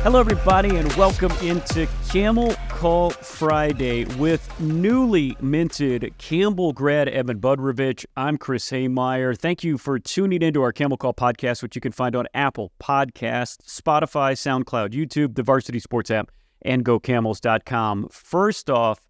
Hello, everybody, and welcome into Camel Call Friday with newly minted Campbell grad Evan Budrovich. I'm Chris Hemeyer. Thank you for tuning into our Camel Call podcast, which you can find on Apple Podcasts, Spotify, SoundCloud, YouTube, the Varsity Sports app, and GoCamels.com. First off,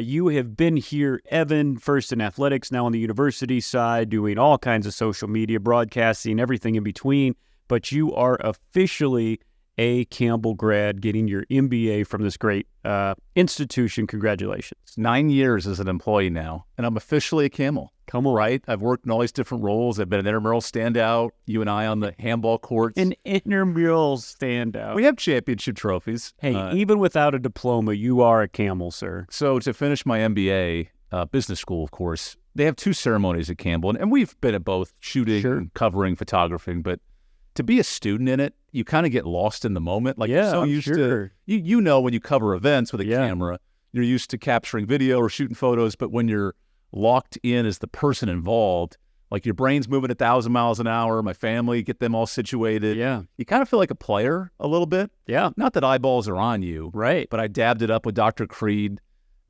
you have been here, Evan, first in athletics, now on the university side, doing all kinds of social media, broadcasting, everything in between, but you are officially a Campbell grad, getting your MBA from this great institution. Congratulations. 9 years as an employee now, and I'm officially a Camel. Come on. Right? I've worked in all these different roles. I've been an intramural standout, you and I on the handball courts. An intramural standout. We have championship trophies. Hey, even without a diploma, you are a Camel, sir. So to finish my MBA, business school, of course, they have two ceremonies at Campbell, and we've been at both, shooting and covering, photographing, but to be a student in it, you kind of get lost in the moment. Like, you're so used to, you know, when you cover events with a camera, you're used to capturing video or shooting photos, but when you're locked in as the person involved, like your brain's moving 1,000 miles an hour, my family, get them all situated. Yeah. You kind of feel like a player a little bit. Yeah. Not that eyeballs are on you. Right. But I dabbed it up with Dr. Creed,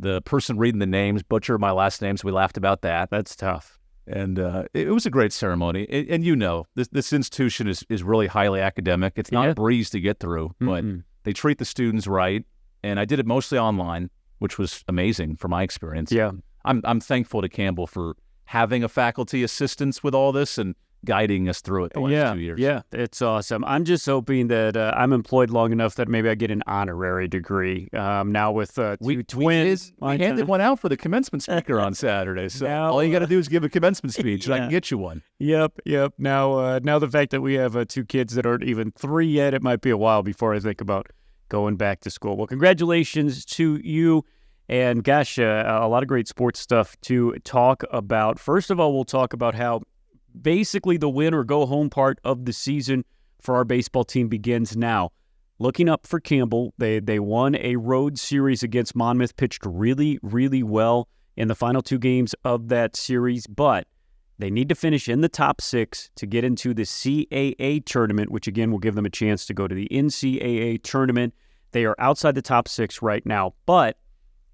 the person reading the names, butchered my last name, so we laughed about that. That's tough. And it was a great ceremony. And you know, this institution is really highly academic. It's not a breeze to get through, but they treat the students right. And I did it mostly online, which was amazing from my experience. Yeah. I'm thankful to Campbell for having a faculty assistance with all this and guiding us through it the last 2 years. Yeah, it's awesome. I'm just hoping that I'm employed long enough that maybe I get an honorary degree. Now with two twins. We handed one out for the commencement speaker on Saturday. So now, all you got to do is give a commencement speech, and I can get you one. Yep. Now the fact that we have two kids that aren't even 3 yet, it might be a while before I think about going back to school. Well, congratulations to you. And gosh, a lot of great sports stuff to talk about. First of all, we'll talk about how basically the win or go home part of the season for our baseball team begins now. Looking up for Campbell, they won a road series against Monmouth, pitched really, really well in the final two games of that series, but they need to finish in the top six to get into the CAA Tournament, which again will give them a chance to go to the NCAA Tournament. They are outside the top six right now, but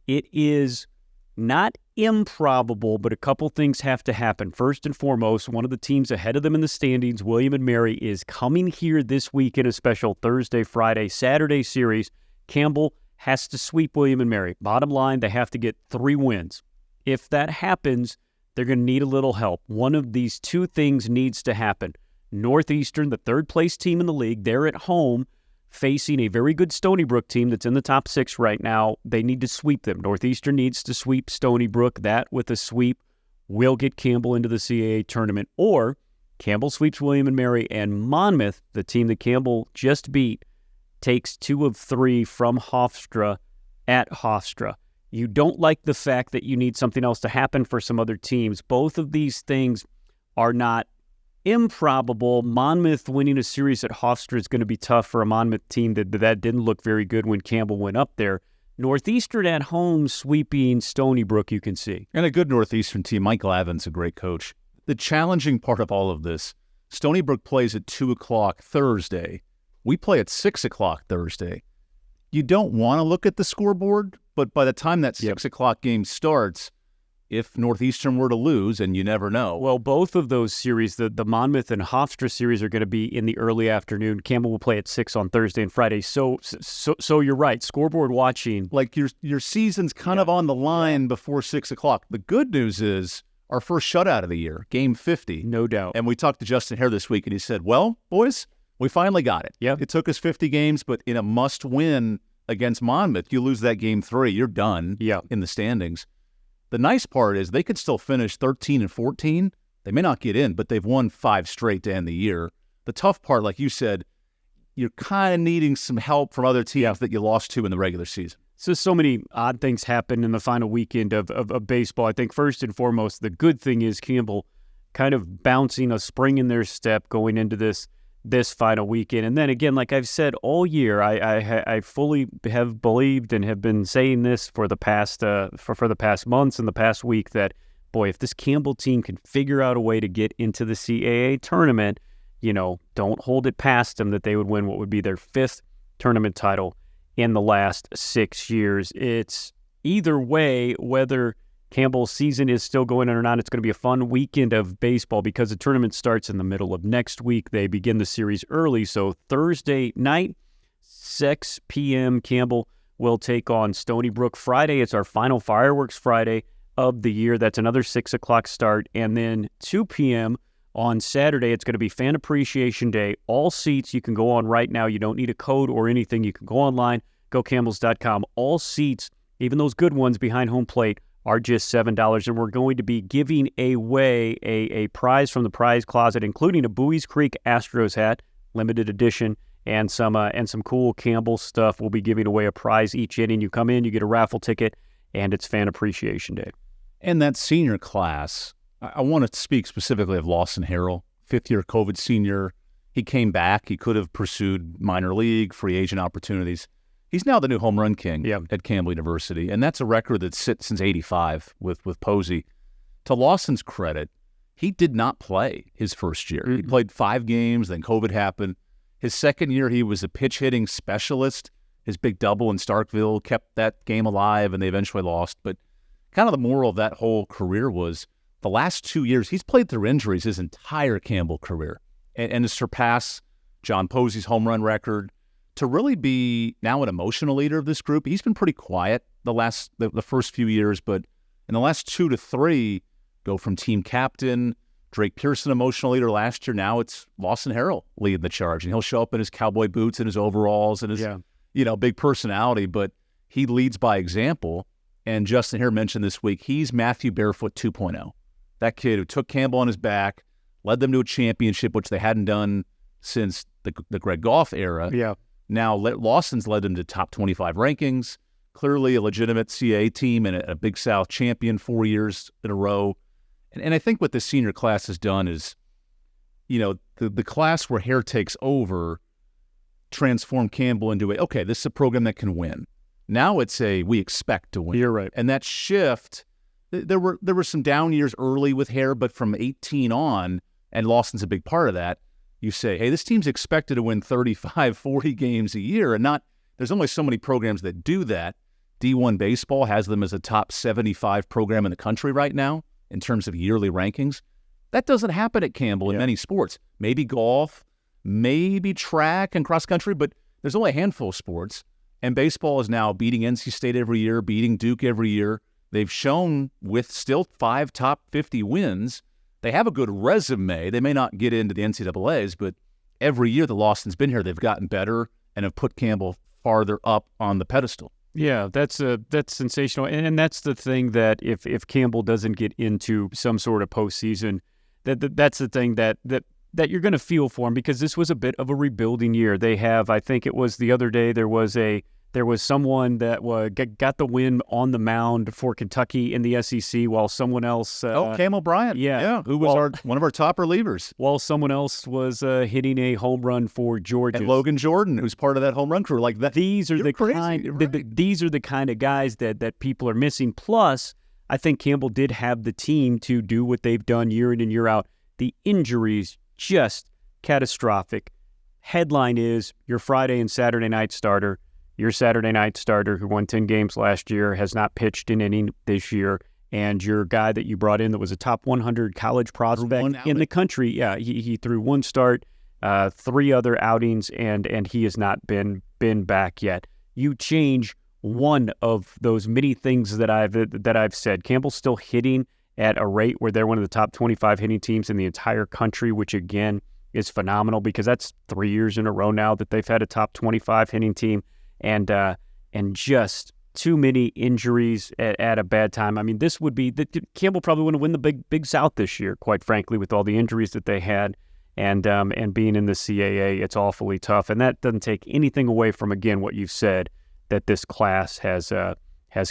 it is not improbable, but a couple things have to happen. First and foremost, one of the teams ahead of them in the standings, William and Mary, is coming here this week in a special Thursday, Friday, Saturday series. Campbell has to sweep William and Mary. Bottom line, they have to get 3 wins. If that happens, they're going to need a little help. One of these two things needs to happen. Northeastern, the third-place team in the league, they're at home, facing a very good Stony Brook team that's in the top 6 right now. They need to sweep them. Northeastern needs to sweep Stony Brook. That with a sweep will get Campbell into the CAA tournament. Or Campbell sweeps William and Mary, and Monmouth, the team that Campbell just beat, takes 2 of 3 from Hofstra at Hofstra. You don't like the fact that you need something else to happen for some other teams. Both of these things are not improbable. Monmouth winning a series at Hofstra is going to be tough for a Monmouth team that didn't look very good when Campbell went up there. Northeastern at home sweeping Stony Brook, you can see. And a good Northeastern team. Mike Lavin's a great coach. The challenging part of all of this, Stony Brook plays at 2 o'clock Thursday. We play at 6 o'clock Thursday. You don't want to look at the scoreboard, but by the time that 6 o'clock game starts, if Northeastern were to lose, and you never know. Well, both of those series, the Monmouth and Hofstra series, are going to be in the early afternoon. Campbell will play at 6 on Thursday and Friday. So you're right. Scoreboard watching. Like your season's kind of on the line before 6 o'clock. The good news is our first shutout of the year, game 50. No doubt. And we talked to Justin Hare this week, and he said, well, boys, we finally got it. Yep. It took us 50 games, but in a must-win against Monmouth, you lose that game 3, you're done in the standings. The nice part is they could still finish 13 and 14. They may not get in, but they've won 5 straight to end the year. The tough part, like you said, you're kind of needing some help from other teams that you lost to in the regular season. So many odd things happen in the final weekend of baseball. I think first and foremost, the good thing is Campbell kind of bouncing a spring in their step going into this final weekend. And then again, like I've said all year, I fully have believed and have been saying this for the past for the past months and the past week that, boy, if this Campbell team can figure out a way to get into the CAA tournament, don't hold it past them that they would win what would be their 5th tournament title in the last 6 years. It's either way, whether Campbell's season is still going on or not, it's going to be a fun weekend of baseball because the tournament starts in the middle of next week. They begin the series early, so Thursday night, 6 p.m., Campbell will take on Stony Brook. Friday, it's our final Fireworks Friday of the year. That's another 6 o'clock start. And then 2 p.m. on Saturday, it's going to be Fan Appreciation Day. All seats, you can go on right now. You don't need a code or anything. You can go online, gocamels.com. All seats, even those good ones behind home plate, are just $7. And we're going to be giving away a prize from the prize closet, including a Bowie's Creek Astros hat, limited edition, and some cool Campbell stuff. We'll be giving away a prize each inning. You come in, you get a raffle ticket, and it's Fan Appreciation Day. And that senior class, I want to speak specifically of Lawson Harrell, fifth-year COVID senior. He came back. He could have pursued minor league, free agent opportunities. He's now the new home run king at Campbell University, and that's a record that's sit since '85 with Posey. To Lawson's credit, he did not play his first year. He played 5 games, then COVID happened. His second year, he was a pitch-hitting specialist. His big double in Starkville kept that game alive, and they eventually lost. But kind of the moral of that whole career was the last 2 years, he's played through injuries his entire Campbell career. And to surpass John Posey's home run record, to really be now an emotional leader of this group, he's been pretty quiet the first few years, but in the last 2 to 3, go from team captain, Drake Pearson, emotional leader last year. Now it's Lawson Harrell leading the charge, and he'll show up in his cowboy boots and his overalls and his big personality, but he leads by example. And Justin here mentioned this week, he's Matthew Barefoot 2.0. That kid who took Campbell on his back, led them to a championship, which they hadn't done since the Greg Goff era. Yeah. Now Lawson's led them to top 25 rankings, clearly a legitimate CAA team and a Big South champion 4 years in a row. And I think what the senior class has done is, the class where Hare takes over transformed Campbell into this is a program that can win. Now it's we expect to win. You're right. And that shift, there were some down years early with Hare, but from 18 on, and Lawson's a big part of that, you say, hey, this team's expected to win 35, 40 games a year, and there's only so many programs that do that. D1 baseball has them as a top 75 program in the country right now in terms of yearly rankings. That doesn't happen at Campbell in many sports. Maybe golf, maybe track and cross country, but there's only a handful of sports. And baseball is now beating NC State every year, beating Duke every year. They've shown with still 5 top 50 wins, they have a good resume. They may not get into the NCAAs, but every year the Lawson's been here, they've gotten better and have put Campbell farther up on the pedestal. Yeah, that's sensational. And that's the thing that if Campbell doesn't get into some sort of postseason, that's the thing that you're going to feel for him, because this was a bit of a rebuilding year. They have, I think it was the other day, there was someone that got the win on the mound for Kentucky in the SEC, while someone else... Camel Bryant. Yeah. Who was one of our top relievers. While someone else was hitting a home run for Georgia. And Logan Jordan, who's part of that home run crew. Like that. These are the kind of guys that people are missing. Plus, I think Campbell did have the team to do what they've done year in and year out. The injuries, just catastrophic. Headline is your Friday and Saturday night starter. Your Saturday night starter who won 10 games last year has not pitched an inning this year. And your guy that you brought in that was a top 100 college prospect in the country, he threw 1 start, 3 other outings, and he has not been back yet. You change one of those many things that I've said. Campbell's still hitting at a rate where they're one of the top 25 hitting teams in the entire country, which again is phenomenal, because that's 3 years in a row now that they've had a top 25 hitting team. And just too many injuries at a bad time. I mean, this would be Campbell probably wouldn't win the Big South this year, quite frankly, with all the injuries that they had, and being in the CAA, it's awfully tough. And that doesn't take anything away from, again, what you've said, that this class has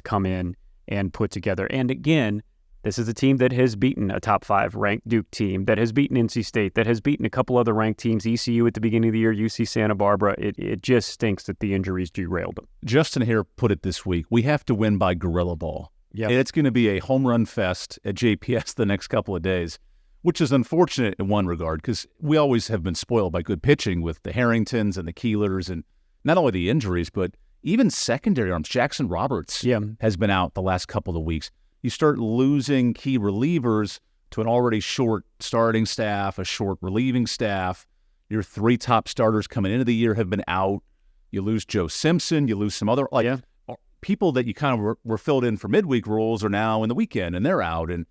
come in and put together. And again, this is a team that has beaten a top 5 ranked Duke team, that has beaten NC State, that has beaten a couple other ranked teams, ECU at the beginning of the year, UC Santa Barbara. It just stinks that the injuries derailed them. Justin here put it this week, we have to win by gorilla ball. Yep. It's going to be a home run fest at JPS the next couple of days, which is unfortunate in one regard, because we always have been spoiled by good pitching with the Harringtons and the Keelers, and not only the injuries, but even secondary arms. Jackson Roberts has been out the last couple of weeks. You start losing key relievers to an already short starting staff, a short relieving staff. Your 3 top starters coming into the year have been out. You lose Joe Simpson. You lose some other people that you kind of were filled in for midweek roles are now in the weekend, and they're out. And,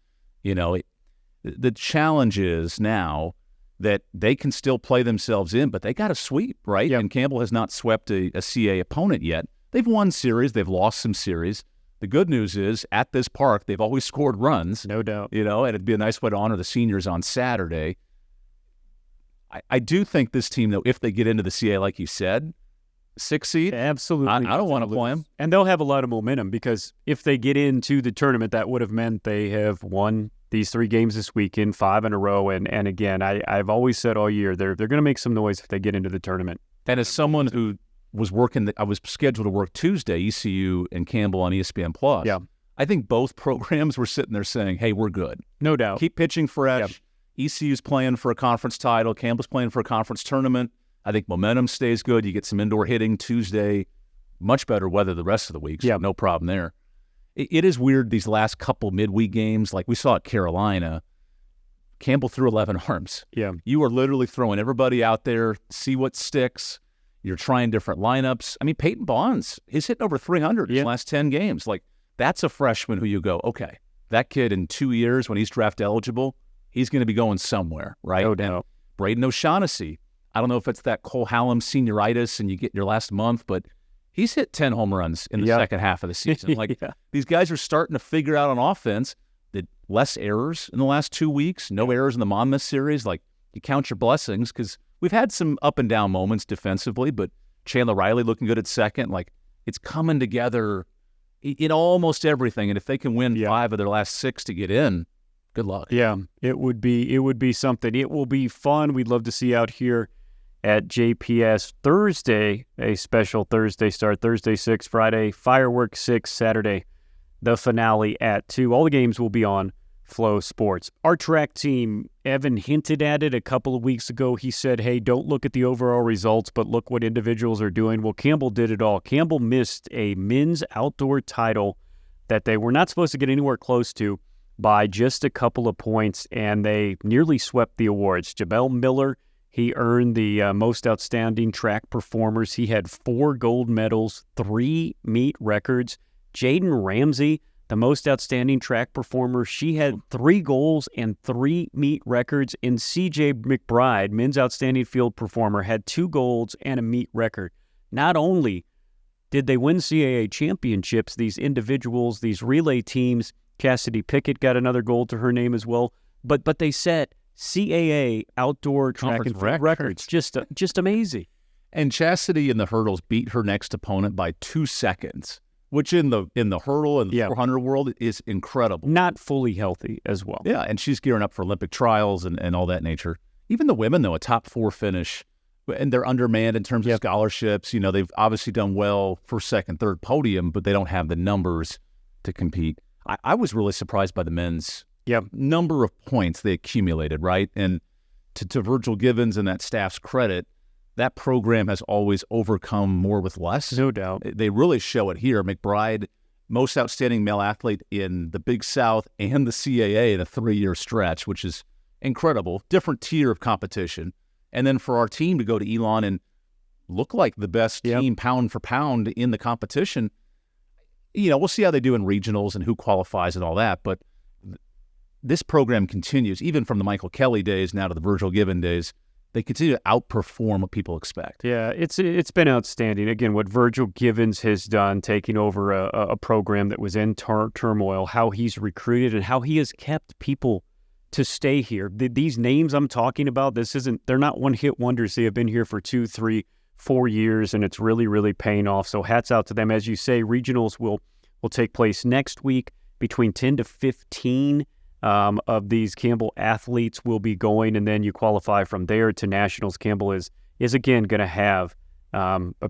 the challenge is now that they can still play themselves in, but they got to sweep, right? And Campbell has not swept a CAA opponent yet. They've won series. They've lost some series. The good news is, at this park, they've always scored runs. No doubt. And it'd be a nice way to honor the seniors on Saturday. I do think this team, though, if they get into the CAA, like you said, 6 seed, absolutely. I don't want to play them. And they'll have a lot of momentum because if they get into the tournament, that would have meant they have won these 3 games this weekend, 5 in a row. And again, I've always said all year, they're going to make some noise if they get into the tournament. And as someone who was working, I was scheduled to work Tuesday, ECU and Campbell on ESPN+. Yeah. I think both programs were sitting there saying, hey, we're good. No doubt. Keep pitching fresh. ECU's playing for a conference title. Campbell's playing for a conference tournament. I think momentum stays good. You get some indoor hitting Tuesday. Much better weather the rest of the week, so no problem there. It is weird these last couple midweek games. Like we saw at Carolina, Campbell threw 11 arms. Yeah. You are literally throwing everybody out there, see what sticks. You're trying different lineups. I mean, Peyton Bonds, he's hitting over 300 in his last 10 games. Like, that's a freshman who you go, okay, that kid in 2 years when he's draft eligible, he's going to be going somewhere, right? No doubt. Braden O'Shaughnessy, I don't know if it's that Cole Hallam senioritis and you get your last month, but he's hit 10 home runs in the second half of the season. Like, these guys are starting to figure out on offense that less errors in the last 2 weeks, no errors in the Monmouth series. Like, you count your blessings because we've had some up and down moments defensively, but Chandler Riley looking good at second. Like, it's coming together in almost everything. And if they can win 5 of their last 6 to get in, good luck. Yeah, it would be something. It will be fun. We'd love to see out here at JPS Thursday, a special Thursday start, Thursday 6, Friday, fireworks 6, Saturday, the finale at 2. All the games will be on Flow Sports. Our track team, Evan hinted at it a couple of weeks ago. He said, hey, don't look at the overall results, but look what individuals are doing. Well, Campbell did it all. Campbell missed a men's outdoor title that they were not supposed to get anywhere close to by just a couple of points, and they nearly swept the awards. Jamel Miller, he earned the most outstanding track performers. He had 4 gold medals, 3 meet records. Jaden Ramsey, the most outstanding track performer, she had 3 goals and 3 meet records. And CJ McBride, men's outstanding field performer, had 2 golds and a meet record. Not only did they win CAA championships, these individuals, these relay teams, Cassidy Pickett got another gold to her name as well, but they set CAA outdoor track and field records. Just amazing. And Chastity in the hurdles beat her next opponent by 2 seconds, which in the hurdle and the 400 world is incredible. Not fully healthy as well. Yeah, and she's gearing up for Olympic trials and all that nature. Even the women, though, a top 4 finish, and they're undermanned in terms of scholarships. You know, they've obviously done well for second, third podium, but they don't have the numbers to compete. I was really surprised by the men's number of points they accumulated, right? And to Virgil Givens and that staff's credit, that program has always overcome more with less. No doubt. They really show it here. McBride, most outstanding male athlete in the Big South and the CAA in a 3-year stretch, which is incredible. Different tier of competition. And then for our team to go to Elon and look like the best team pound for pound in the competition, you know, we'll see how they do in regionals and who qualifies and all that. But this program continues, even from the Michael Kelly days now to the Virgil Given days. They continue to outperform what people expect. Yeah, it's been outstanding. Again, what Virgil Givens has done, taking over a program that was in turmoil, how he's recruited and how he has kept people to stay here. These names I'm talking about, they're not one-hit wonders. They have been here for 2, 3, 4 years, and it's really, really paying off. So hats out to them. As you say, regionals will take place next week. Between 10 to 15 of these Campbell athletes will be going, and then you qualify from there to nationals. Campbell is again going to have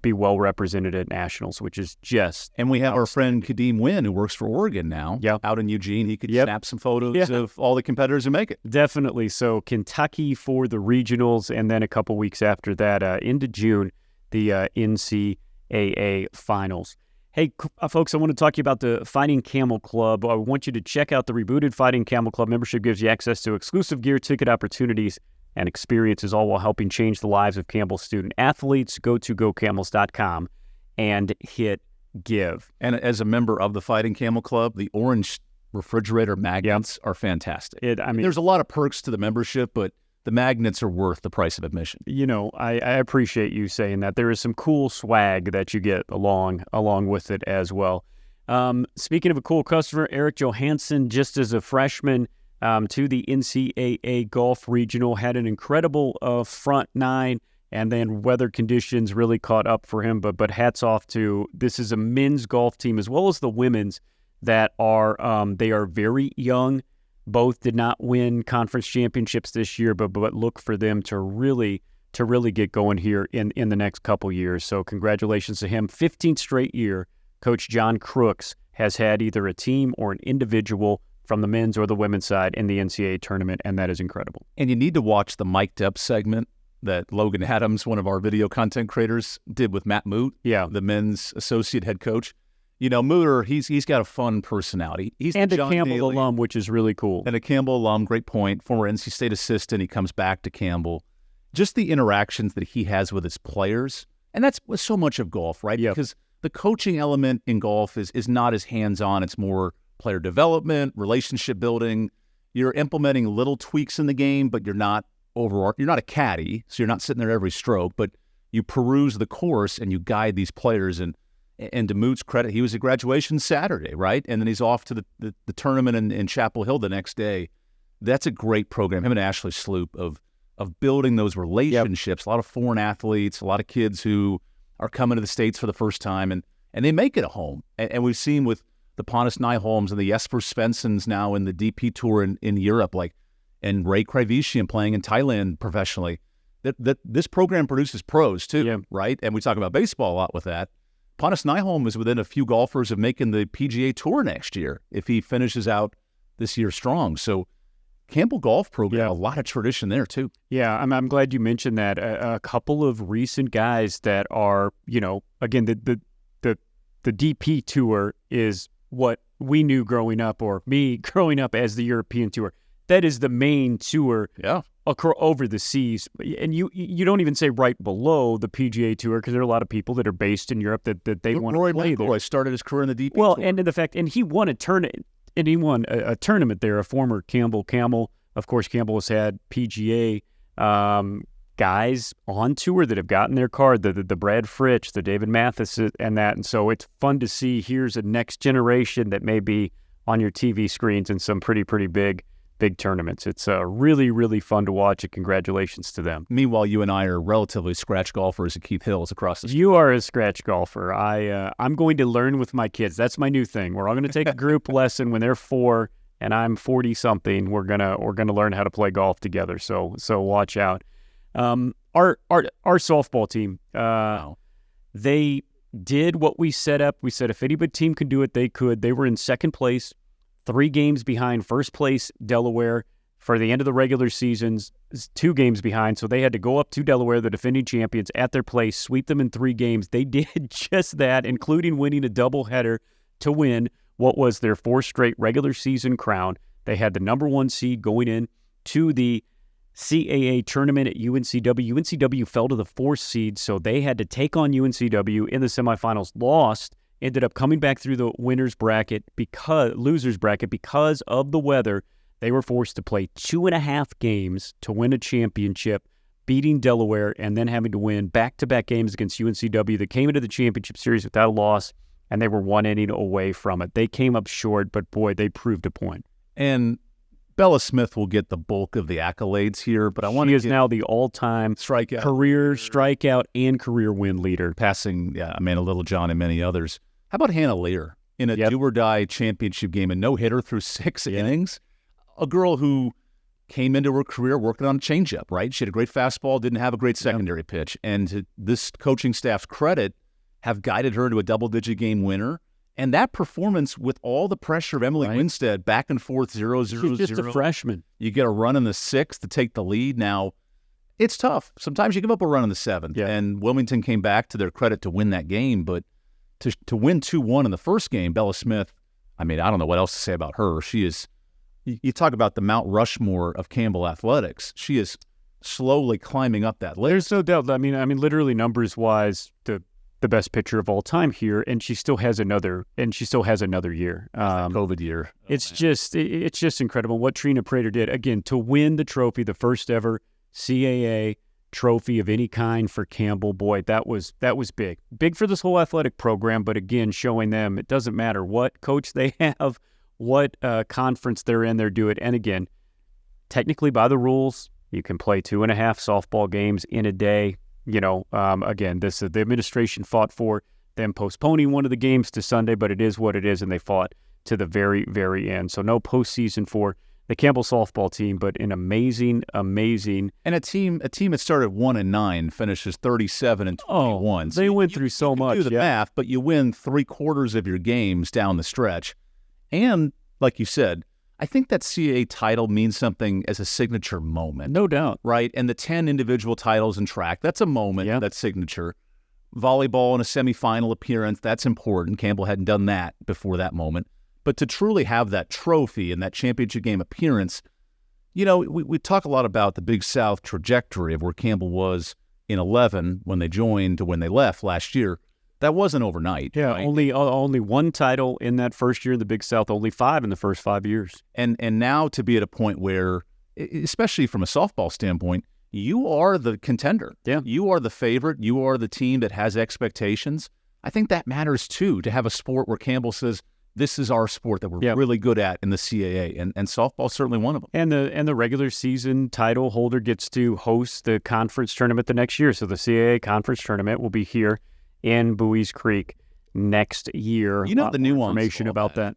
be well represented at nationals, which is just. And we have our friend Kadeem Wynn, who works for Oregon now, out in Eugene. He could snap some photos of all the competitors who make it. Definitely. So Kentucky for the regionals, and then a couple weeks after that, into June, the NCAA finals. Hey, folks, I want to talk to you about the Fighting Camel Club. I want you to check out the rebooted Fighting Camel Club. Membership gives you access to exclusive gear, ticket opportunities, and experiences, all while helping change the lives of Campbell student athletes. Go to gocamels.com and hit give. And as a member of the Fighting Camel Club, the orange refrigerator magnets are fantastic. There's a lot of perks to the membership, but the magnets are worth the price of admission. I appreciate you saying that. There is some cool swag that you get along with it as well. Speaking of a cool customer, Eric Johansson, just as a freshman to the NCAA Golf Regional, had an incredible front nine, and then weather conditions really caught up for him. But hats off to, this is a men's golf team as well as the women's that are they are very young. Both did not win conference championships this year, but look for them to really get going here in the next couple years. So congratulations to him. 15th straight year, Coach John Crooks has had either a team or an individual from the men's or the women's side in the NCAA tournament, and that is incredible. And you need to watch the Mic'd Up segment that Logan Adams, one of our video content creators, did with Matt Moot, the men's associate head coach. Mooter, he's got a fun personality. He's and a John Campbell Daly, alum, which is really cool. And a Campbell alum, great point. Former NC State assistant, he comes back to Campbell. Just the interactions that he has with his players, and that's so much of golf, right? Yep. Because the coaching element in golf is not as hands-on. It's more player development, relationship building. You're implementing little tweaks in the game, but you're not a caddy, so you're not sitting there every stroke, but you peruse the course and you guide these players. And to Moot's credit, he was at graduation Saturday, right? And then he's off to the tournament in Chapel Hill the next day. That's a great program. Him and Ashley Sloop of building those relationships. Yep. A lot of foreign athletes, a lot of kids who are coming to the States for the first time, and they make it a home. And we've seen with the Pontus Nyholms and the Jesper Svenssons now in the DP Tour in Europe, and Ray Krivician playing in Thailand professionally, that this program produces pros too, right? And we talk about baseball a lot with that. Pontus Nyholm is within a few golfers of making the PGA Tour next year if he finishes out this year strong. So Campbell Golf Program, a lot of tradition there too. Yeah, I'm glad you mentioned that. A couple of recent guys that are, again, the DP Tour is what we knew growing up, or me growing up as the European Tour. That is the main tour over the seas. And you don't even say right below the PGA Tour, because there are a lot of people that are based in Europe that they want to play there. Roy started his career in the DP Tour. And the fact, and he won a tournament, and he won a tournament there, a former Camel. Of course, Campbell has had PGA guys on tour that have gotten their card, the Brad Fritsch, the David Mathis, and that. And so it's fun to see, here's a next generation that may be on your TV screens in some pretty big tournaments. It's really, really fun to watch, and congratulations to them. Meanwhile, you and I are relatively scratch golfers at Keith Hills across the street. You are a scratch golfer. I'm going to learn with my kids. That's my new thing. We're all going to take a group lesson when they're 4 and I'm 40-something. We're gonna learn how to play golf together. So watch out. Our softball team, they did what we set up. We said if any but team could do it, they could. They were in second place, 3 games behind first place Delaware for the end of the regular seasons, 2 games behind. So they had to go up to Delaware, the defending champions, at their place, sweep them in 3 games. They did just that, including winning a doubleheader to win what was their 4th straight regular season crown. They had the number 1 seed going in to the CAA tournament at UNCW. UNCW fell to the 4th seed, so they had to take on UNCW in the semifinals, lost, ended up coming back through the losers bracket because of the weather. They were forced to play 2.5 games to win a championship, beating Delaware, and then having to win back-to-back games against UNCW. They came into the championship series without a loss, and they were 1 inning away from it. They came up short, but boy, they proved a point. And Bella Smith will get the bulk of the accolades here, but she is now the all-time career strikeout and career win leader, passing Amanda Littlejohn and many others. How about Hannah Lear in a do-or-die championship game, a no-hitter through 6 innings? A girl who came into her career working on a changeup, right? She had a great fastball, didn't have a great secondary pitch, and to this coaching staff's credit, have guided her to a double-digit game winner. And that performance with all the pressure of Emily Winstead, back and forth, 0-0-0. She's just a freshman. You get a run in the 6th to take the lead. Now, It's tough. Sometimes you give up a run in the seventh, and Wilmington came back to their credit to win that game. But to win 2-1 in the first game, Bella Smith, I mean, I don't know what else to say about her. She is, you talk about the Mount Rushmore of Campbell athletics. She is slowly climbing up that list. There's no doubt. I mean, literally numbers-wise, the best pitcher of all time here, and she still has another year. COVID year. It's just incredible what Trina Prater did. Again, to win the trophy, the first ever CAA trophy of any kind for Campbell. Boy, that was big. Big for this whole athletic program, but again, showing them it doesn't matter what coach they have, what conference they're in, they're doing. And again, technically by the rules, you can play 2.5 softball games in a day. Again, the administration fought for them postponing one of the games to Sunday, but it is what it is, and they fought to the very, very end. So no postseason for the Campbell softball team, but an amazing and a team that started 1-9 finishes 37-21. Oh, they went through so much. Do the math, but you win 3/4 of your games down the stretch, and like you said, I think that CAA title means something as a signature moment. No doubt. Right? And the 10 individual titles in track, that's a moment, that's signature. Volleyball in a semifinal appearance, that's important. Campbell hadn't done that before that moment. But to truly have that trophy and that championship game appearance, we talk a lot about the Big South trajectory of where Campbell was in 11 when they joined to when they left last year. That wasn't overnight. Yeah, right? only one title in that first year in the Big South, only 5 in the first 5 years. And now to be at a point where, especially from a softball standpoint, you are the contender. Yeah. You are the favorite. You are the team that has expectations. I think that matters too, to have a sport where Campbell says, this is our sport that we're really good at in the CAA, and softball is certainly one of them. And the regular season title holder gets to host the conference tournament the next year. So the CAA conference tournament will be here in Bowie's Creek next year. The nuance information about that.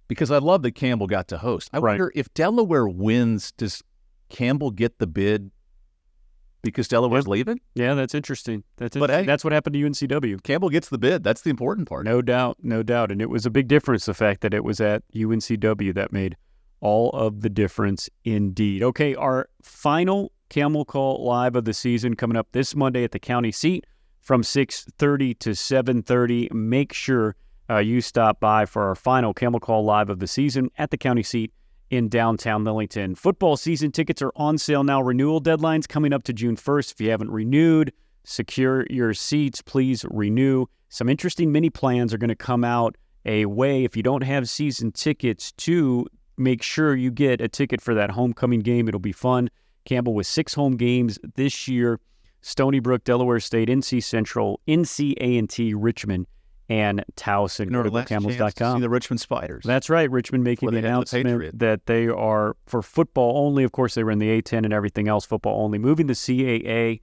Because I love that Campbell got to host. I wonder if Delaware wins, does Campbell get the bid because Delaware's leaving? Yeah, that's interesting. That's what happened to UNCW. Campbell gets the bid. That's the important part. No doubt. And it was a big difference, the fact that it was at UNCW that made all of the difference indeed. Okay, our final Camel Call Live of the season coming up this Monday at the county seat from 6:30 to 7:30. Make sure you stop by for our final Camel Call Live of the season at the county seat in downtown Millington. Football season tickets are on sale now. Renewal deadline's coming up to June 1st. If you haven't renewed, secure your seats. Please renew. Some interesting mini plans are going to come out a way, if you don't have season tickets, to make sure you get a ticket for that homecoming game. It'll be fun. Campbell with 6 home games this year. Stony Brook, Delaware State, NC Central, NCA&T, Richmond, and Towson. Go to camels.com. See the Richmond Spiders. That's right. Richmond making the announcement that they are, for football only, of course, they were in the A-10 and everything else, football only, moving the CAA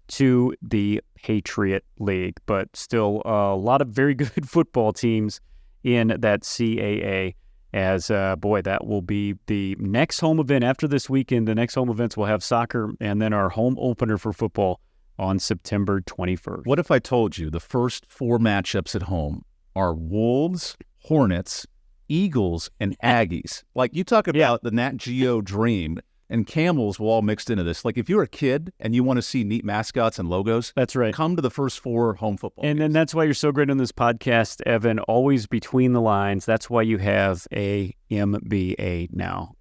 to the Patriot League. But still a lot of very good football teams in that CAA. As, that will be the next home event. After this weekend, the next home events will have soccer and then our home opener for football on September 21st. What if I told you the first 4 matchups at home are Wolves, Hornets, Eagles, and Aggies? Like, you talk about the Nat Geo dream, and Camels will all mixed into this. Like, if you're a kid and you want to see neat mascots and logos, that's right. Come to the first 4 home football games. And that's why you're so great on this podcast, Evan, always between the lines. That's why you have a MBA now.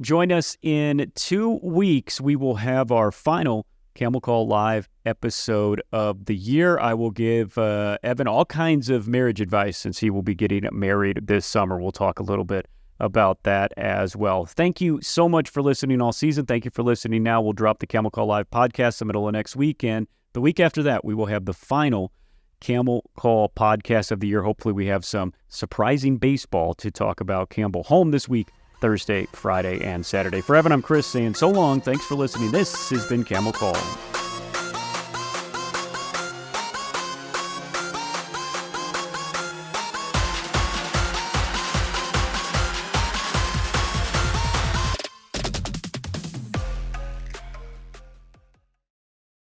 Join us in 2 weeks. We will have our final Camel Call Live episode of the year. I will give Evan all kinds of marriage advice since he will be getting married this summer. We'll talk a little bit about that as well. Thank you so much for listening all season. Thank you for listening now. We'll drop the Camel Call Live podcast the middle of next week, and the week after that, we will have the final Camel Call podcast of the year. Hopefully we have some surprising baseball to talk about. Campbell home this week, Thursday, Friday, and Saturday. For Evan, I'm Chris saying so long. Thanks for listening. This has been Camel Call.